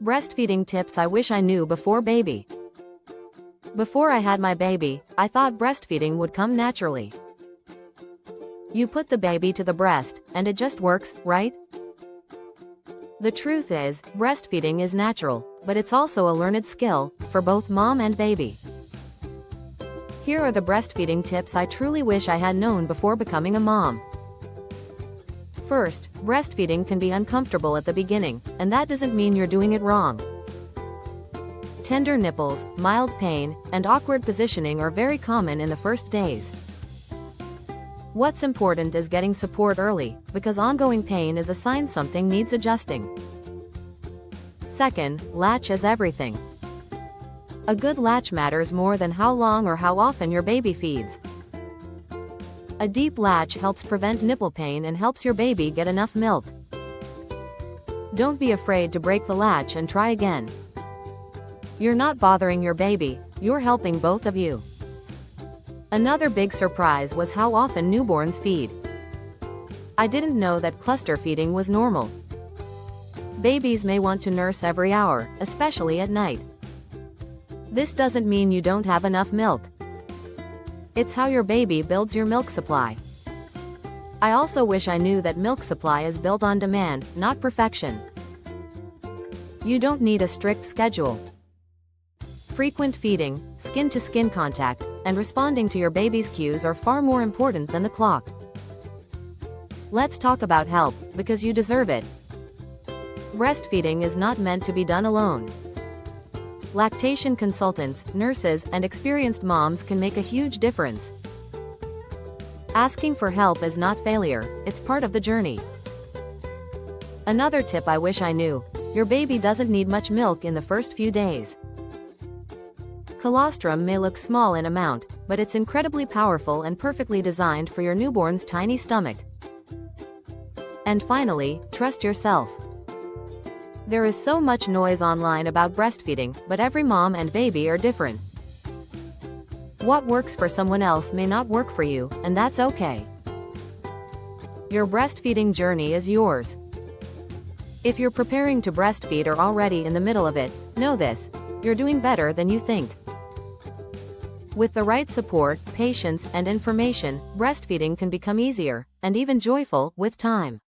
Breastfeeding tips I wish I knew before baby. Before I had my baby, I thought breastfeeding would come naturally. You put the baby to the breast, and it just works, right? The truth is, breastfeeding is natural, but it's also a learned skill, for both mom and baby. Here are the breastfeeding tips I truly wish I had known before becoming a mom. First, breastfeeding can be uncomfortable at the beginning, and that doesn't mean you're doing it wrong. Tender nipples, mild pain, and awkward positioning are very common in the first days. What's important is getting support early, because ongoing pain is a sign something needs adjusting. Second, latch is everything. A good latch matters more than how long or how often your baby feeds. A deep latch helps prevent nipple pain and helps your baby get enough milk. Don't be afraid to break the latch and try again. You're not bothering your baby, you're helping both of you. Another big surprise was how often newborns feed. I didn't know that cluster feeding was normal. Babies may want to nurse every hour, especially at night. This doesn't mean you don't have enough milk. It's how your baby builds your milk supply. I also wish I knew that milk supply is built on demand, not perfection. You don't need a strict schedule. Frequent feeding, skin-to-skin contact, and responding to your baby's cues are far more important than the clock. Let's talk about help, because you deserve it. Breastfeeding is not meant to be done alone. Lactation consultants, nurses, and experienced moms can make a huge difference. Asking for help is not failure, it's part of the journey. Another tip I wish I knew: your baby doesn't need much milk in the first few days. Colostrum may look small in amount, but it's incredibly powerful and perfectly designed for your newborn's tiny stomach. And finally, trust yourself. There is so much noise online about breastfeeding, but every mom and baby are different. What works for someone else may not work for you, and that's okay. Your breastfeeding journey is yours. If you're preparing to breastfeed or already in the middle of it, know this: you're doing better than you think. With the right support, patience, and information, breastfeeding can become easier, and even joyful, with time.